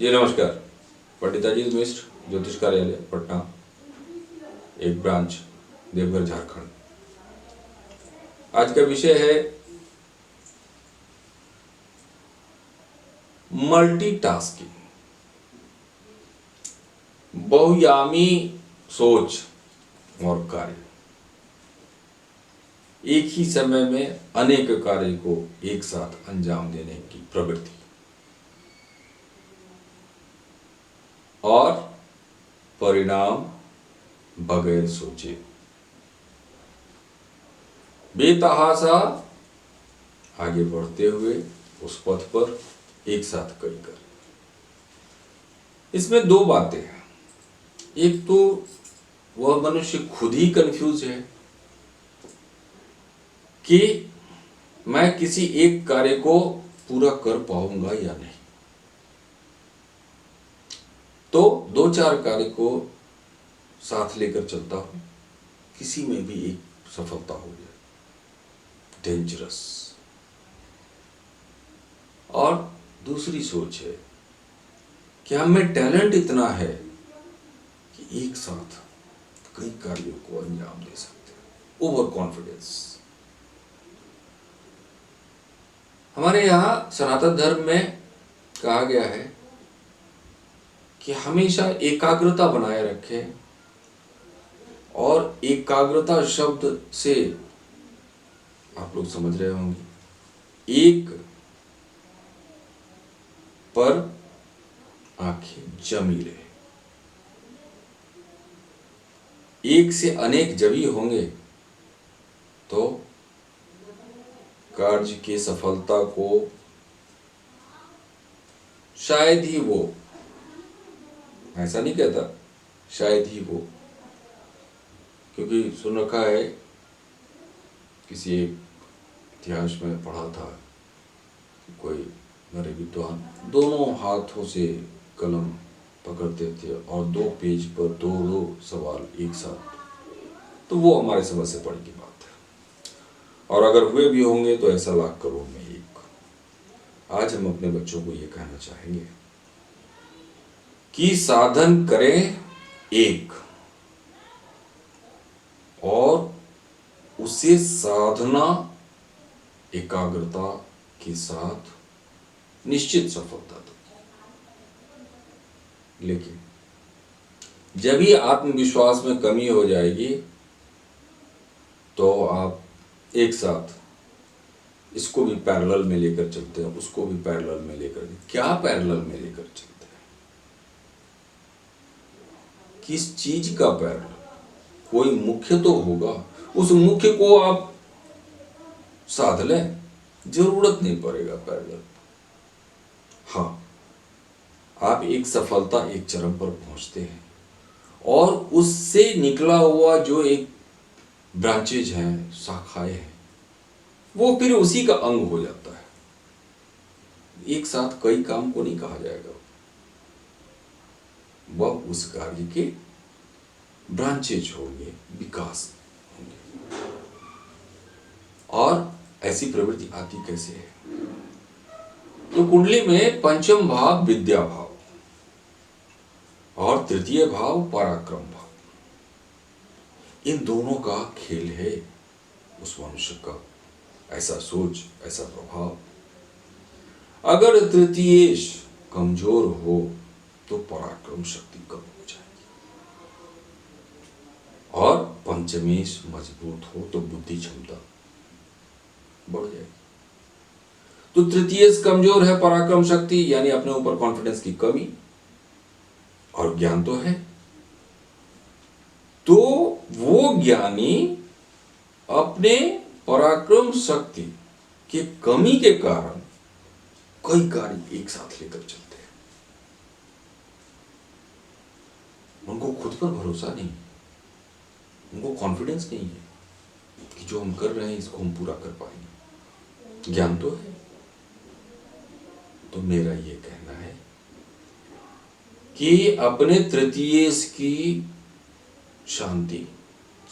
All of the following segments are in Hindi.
जी नमस्कार। पंडिताजीत मिश्र ज्योतिष कार्यालय पटना, एक ब्रांच देवघर झारखंड। आज का विषय है मल्टीटास्किंग, बहुयामी सोच और कार्य। एक ही समय में अनेक कार्य को एक साथ अंजाम देने की प्रवृत्ति और परिणाम बगैर सोचे बेतहाशा आगे बढ़ते हुए उस पथ पर एक साथ कई कर। इसमें दो बातें हैं। एक तो वह मनुष्य खुद ही कंफ्यूज है कि मैं किसी एक कार्य को पूरा कर पाऊंगा या नहीं, तो दो चार कार्य को साथ लेकर चलता हूं, किसी में भी एक सफलता हो जाए, डेंजरस। और दूसरी सोच है कि हम में टैलेंट इतना है कि एक साथ कई कार्यों को अंजाम दे सकते हैं। Over confidence. हमारे यहां सनातन धर्म में कहा गया है कि हमेशा एकाग्रता बनाए रखें, और एकाग्रता शब्द से आप लोग समझ रहे होंगे, एक पर आंखें जमी रहे। एक से अनेक जबी होंगे तो कार्य की सफलता को शायद ही वो, ऐसा नहीं कहता, शायद ही वो, क्योंकि सुन रखा है, किसी एक इतिहास में पढ़ा था कि कोई मेरे विद्वान दोनों हाथों से कलम पकड़ते थे और दो पेज पर दो दो सवाल एक साथ, तो वो हमारे समझ से परे की बात है। और अगर हुए भी होंगे तो ऐसा लाख करोड़ में एक। आज हम अपने बच्चों को ये कहना चाहेंगे कि साधन करें एक, और उसे साधना एकाग्रता के साथ निश्चित सफलता दो। लेकिन जब ही आत्मविश्वास में कमी हो जाएगी तो आप एक साथ इसको भी पैरेलल में लेकर चलते हैं, उसको भी पैरेलल में लेकर, क्या पैरेलल में लेकर चलते हैं? किस चीज का पैरेलल? कोई मुख्य तो होगा, उस मुख्य को आप साध लें, जरूरत नहीं पड़ेगा पैरेलल। हाँ, आप एक सफलता एक चरम पर पहुंचते हैं और उससे निकला हुआ जो एक ब्रांचेज हैं, शाखाएं हैं, वो फिर उसी का अंग हो जाता है। एक साथ कई काम को नहीं कहा जाएगा, वह उस कार्य के ब्रांचेज होंगे, विकास होंगे। और ऐसी प्रवृत्ति आती कैसे है? तो कुंडली में पंचम भाव विद्या भाव और तृतीय भाव पराक्रम भाव, इन दोनों का खेल है उस मनुष्य का। ऐसा सोच, ऐसा प्रभाव। अगर तृतीयेश कमजोर हो तो पराक्रम शक्ति कम हो जाएगी, और पंचमेश मजबूत हो तो बुद्धि क्षमता बढ़ जाएगी। तो तृतीयेश कमजोर है, पराक्रम शक्ति यानी अपने ऊपर कॉन्फिडेंस की कमी, और ज्ञान तो है, तो वो ज्ञानी अपने पराक्रम शक्ति की कमी के कारण कई कार्य एक साथ लेकर चलते हैं। उनको खुद पर भरोसा नहीं, उनको कॉन्फिडेंस नहीं है कि जो हम कर रहे हैं इसको हम पूरा कर पाएंगे। ज्ञान तो है। तो मेरा ये कहना है कि अपने तृतीयेश की शांति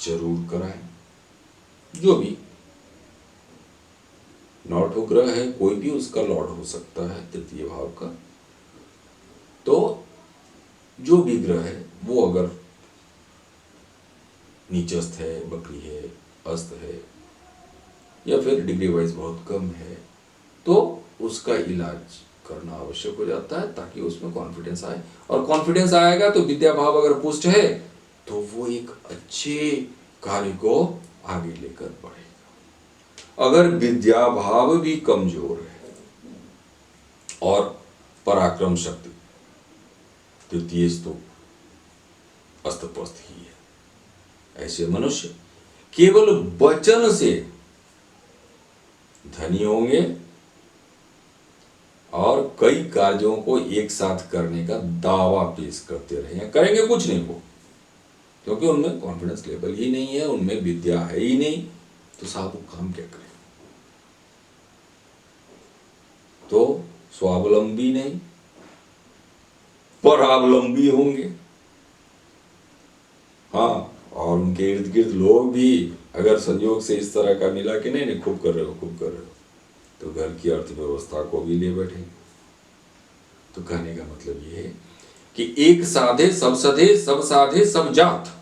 जरूर कराएं। जो भी नॉट हो ग्रह है, कोई भी उसका लॉर्ड हो सकता है तृतीय भाव का, जो भी ग्रह है वो अगर नीचस्थ है, बकरी है, अस्त है, या फिर डिग्री वाइज बहुत कम है, तो उसका इलाज करना आवश्यक हो जाता है ताकि उसमें कॉन्फिडेंस आए। और कॉन्फिडेंस आएगा तो विद्या भाव अगर पुष्ट है तो वो एक अच्छे कार्य को आगे लेकर बढ़ेगा। अगर विद्या भाव भी कमजोर है और पराक्रम शक्ति तृतीय स्तूप अस्तपस्त ही है, ऐसे मनुष्य केवल वचन से धनी होंगे और कई कार्यों को एक साथ करने का दावा पेश करते रहेंगे, करेंगे कुछ नहीं वो, क्योंकि उनमें कॉन्फिडेंस लेवल ही नहीं है, उनमें विद्या है ही नहीं, तो साहब वो काम क्या करें। तो स्वावलंबी नहीं परावलंबी होंगे। हाँ, और उनके इर्द गिर्द लोग भी अगर संयोग से इस तरह का मिला कि नहीं खूब कर रहे हो, खूब कर रहे हो, तो घर की अर्थव्यवस्था को भी ले बैठेंगे। तो कहने का मतलब ये है कि एक साधे सब सधे, सब साधे सब जात।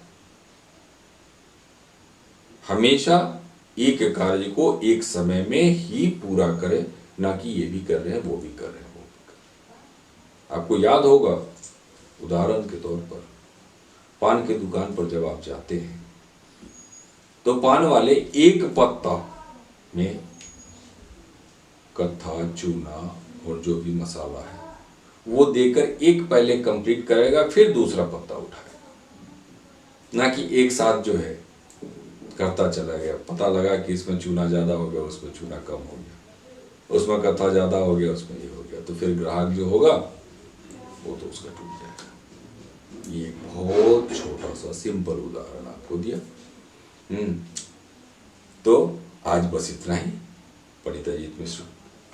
हमेशा एक कार्य को एक समय में ही पूरा करें, ना कि ये भी कर रहे हैं वो भी कर रहे हैं वो भी कर रहे हैं। आपको याद होगा, उदाहरण के तौर पर पान की दुकान पर जब आप जाते हैं तो पान वाले एक पत्ता में कत्था, चूना और जो भी मसाला है वो देकर एक पहले कंप्लीट करेगा, फिर दूसरा पत्ता उठाएगा, ना कि एक साथ जो है करता चला गया। पता लगा कि इसमें चूना ज़्यादा हो गया, उसमें चूना कम हो गया, उसमें कत्था ज़्यादा हो गया, उसमें ये हो गया, तो फिर ग्राहक जो होगा वो तो उसका टूट जाएगा। ये एक बहुत छोटा सा सिंपल उदाहरण आपको दिया। तो आज बस इतना ही। पंडित अजीत मिश्र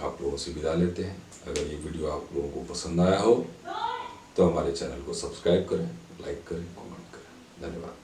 आप लोगों से विदा लेते हैं। अगर ये वीडियो आप लोगों को पसंद आया हो तो हमारे चैनल को सब्सक्राइब करें, लाइक करें, कमेंट करें। धन्यवाद।